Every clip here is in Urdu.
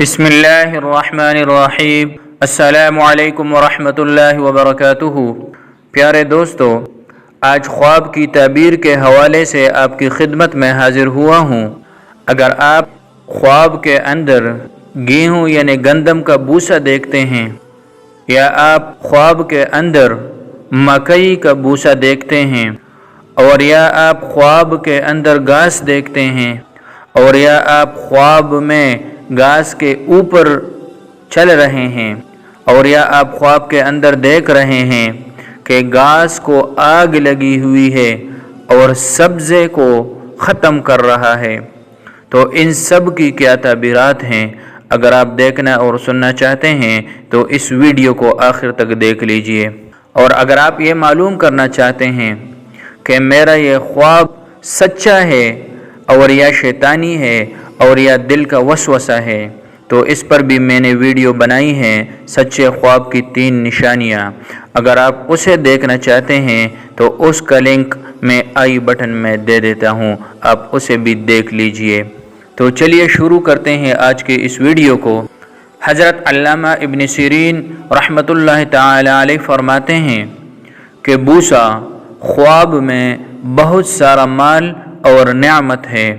بسم اللہ الرحمن الرحیم۔ السلام علیکم ورحمۃ اللہ وبرکاتہ۔ پیارے دوستو، آج خواب کی تعبیر کے حوالے سے آپ کی خدمت میں حاضر ہوا ہوں۔ اگر آپ خواب کے اندر گیہوں یعنی گندم کا بوسا دیکھتے ہیں، یا آپ خواب کے اندر مکئی کا بوسا دیکھتے ہیں، اور یا آپ خواب کے اندر گھاس دیکھتے ہیں، اور یا آپ خواب میں گھاس کے اوپر چل رہے ہیں، اور یا آپ خواب کے اندر دیکھ رہے ہیں کہ گھاس کو آگ لگی ہوئی ہے اور سبزے کو ختم کر رہا ہے، تو ان سب کی کیا تعبیرات ہیں؟ اگر آپ دیکھنا اور سننا چاہتے ہیں تو اس ویڈیو کو آخر تک دیکھ لیجئے۔ اور اگر آپ یہ معلوم کرنا چاہتے ہیں کہ میرا یہ خواب سچا ہے اور یا شیطانی ہے اور یا دل کا وسوسہ ہے، تو اس پر بھی میں نے ویڈیو بنائی ہے، سچے خواب کی 3 نشانیاں۔ اگر آپ اسے دیکھنا چاہتے ہیں تو اس کا لنک میں آئی بٹن میں دے دیتا ہوں، آپ اسے بھی دیکھ لیجئے۔ تو چلیے شروع کرتے ہیں آج کے اس ویڈیو کو۔ حضرت علامہ ابن سیرین رحمۃ اللہ تعالی علیہ فرماتے ہیں کہ بوسا خواب میں بہت سارا مال اور نعمت ہے،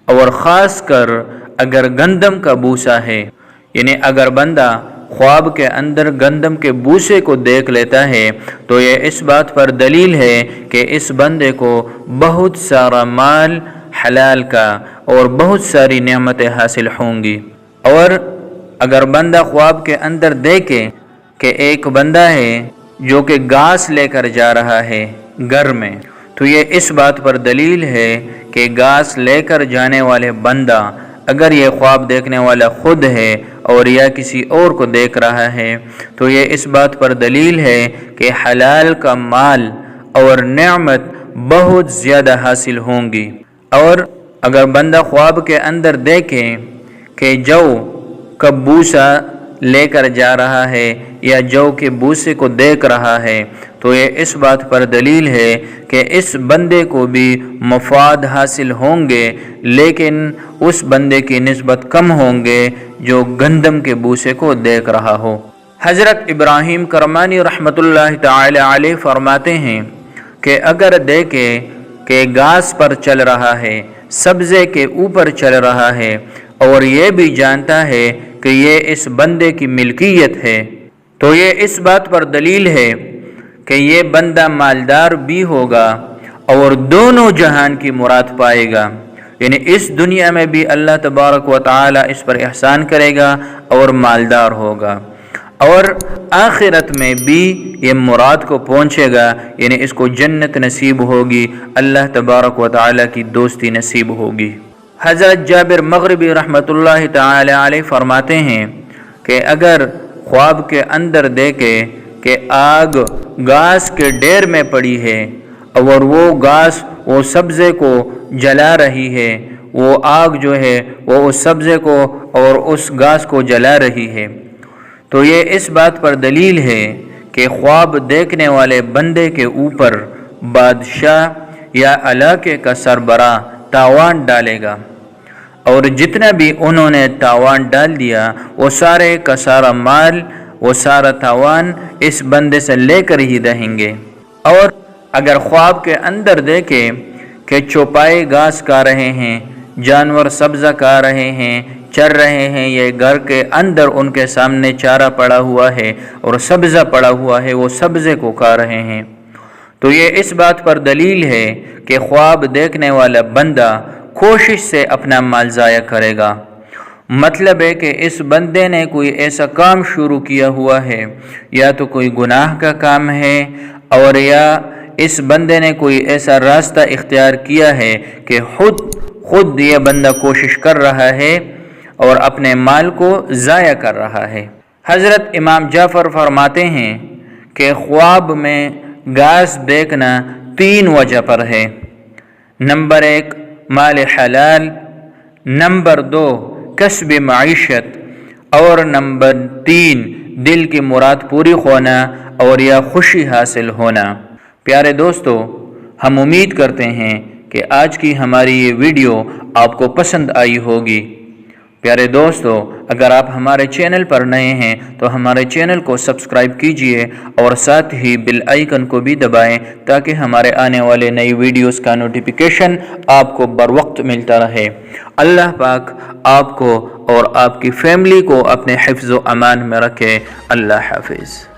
اور خاص کر اگر گندم کا بوسا ہے، یعنی اگر بندہ خواب کے اندر گندم کے بوسے کو دیکھ لیتا ہے تو یہ اس بات پر دلیل ہے کہ اس بندے کو بہت سارا مال حلال کا اور بہت ساری نعمتیں حاصل ہوں گی۔ اور اگر بندہ خواب کے اندر دیکھے کہ ایک بندہ ہے جو کہ گھاس لے کر جا رہا ہے گھر میں، تو یہ اس بات پر دلیل ہے کہ گھاس لے کر جانے والے بندہ، اگر یہ خواب دیکھنے والا خود ہے اور یا کسی اور کو دیکھ رہا ہے، تو یہ اس بات پر دلیل ہے کہ حلال کا مال اور نعمت بہت زیادہ حاصل ہوں گی۔ اور اگر بندہ خواب کے اندر دیکھے کہ جو کا بوسا لے کر جا رہا ہے یا جو کے بوسے کو دیکھ رہا ہے، تو یہ اس بات پر دلیل ہے کہ اس بندے کو بھی مفاد حاصل ہوں گے، لیکن اس بندے کی نسبت کم ہوں گے جو گندم کے بوسے کو دیکھ رہا ہو۔ حضرت ابراہیم کرمانی رحمۃ اللہ تعالی علیہ فرماتے ہیں کہ اگر دیکھے کہ گھاس پر چل رہا ہے، سبزے کے اوپر چل رہا ہے، اور یہ بھی جانتا ہے کہ یہ اس بندے کی ملکیت ہے، تو یہ اس بات پر دلیل ہے کہ یہ بندہ مالدار بھی ہوگا اور دونوں جہان کی مراد پائے گا، یعنی اس دنیا میں بھی اللہ تبارک و تعالی اس پر احسان کرے گا اور مالدار ہوگا، اور آخرت میں بھی یہ مراد کو پہنچے گا، یعنی اس کو جنت نصیب ہوگی، اللہ تبارک و تعالی کی دوستی نصیب ہوگی۔ حضرت جابر مغربی رحمۃ اللہ تعالی علیہ فرماتے ہیں کہ اگر خواب کے اندر دیکھے کہ آگ گھاس کے ڈھیر میں پڑی ہے اور وہ گھاس وہ سبزے کو جلا رہی ہے، وہ آگ جو ہے وہ اس سبزے کو اور اس گھاس کو جلا رہی ہے، تو یہ اس بات پر دلیل ہے کہ خواب دیکھنے والے بندے کے اوپر بادشاہ یا علاقے کا سربراہ تاوان ڈالے گا، اور جتنا بھی انہوں نے تاوان ڈال دیا وہ سارے کا سارا مال، وہ سارا تاوان اس بندے سے لے کر ہی رہیں گے۔ اور اگر خواب کے اندر دیکھے کہ چوپائے گھاس کھا رہے ہیں، جانور سبزہ کھا رہے ہیں، چر رہے ہیں، یہ گھر کے اندر ان کے سامنے چارہ پڑا ہوا ہے اور سبزہ پڑا ہوا ہے، وہ سبزے کو کھا رہے ہیں، تو یہ اس بات پر دلیل ہے کہ خواب دیکھنے والا بندہ کوشش سے اپنا مال ضائع کرے گا۔ مطلب ہے کہ اس بندے نے کوئی ایسا کام شروع کیا ہوا ہے، یا تو کوئی گناہ کا کام ہے، اور یا اس بندے نے کوئی ایسا راستہ اختیار کیا ہے کہ خود یہ بندہ کوشش کر رہا ہے اور اپنے مال کو ضائع کر رہا ہے۔ حضرت امام جعفر فرماتے ہیں کہ خواب میں گھاس دیکھنا 3 وجہ پر ہے۔ نمبر 1 مال حلال، نمبر 2 کسب معیشت، اور نمبر 3 دل کی مراد پوری ہونا اور یا خوشی حاصل ہونا۔ پیارے دوستو، ہم امید کرتے ہیں کہ آج کی ہماری یہ ویڈیو آپ کو پسند آئی ہوگی۔ پیارے دوستو، اگر آپ ہمارے چینل پر نئے ہیں تو ہمارے چینل کو سبسکرائب کیجئے اور ساتھ ہی بیل آئیکن کو بھی دبائیں تاکہ ہمارے آنے والے نئی ویڈیوز کا نوٹیفیکیشن آپ کو بر وقت ملتا رہے۔ اللہ پاک آپ کو اور آپ کی فیملی کو اپنے حفظ و امان میں رکھے۔ اللہ حافظ۔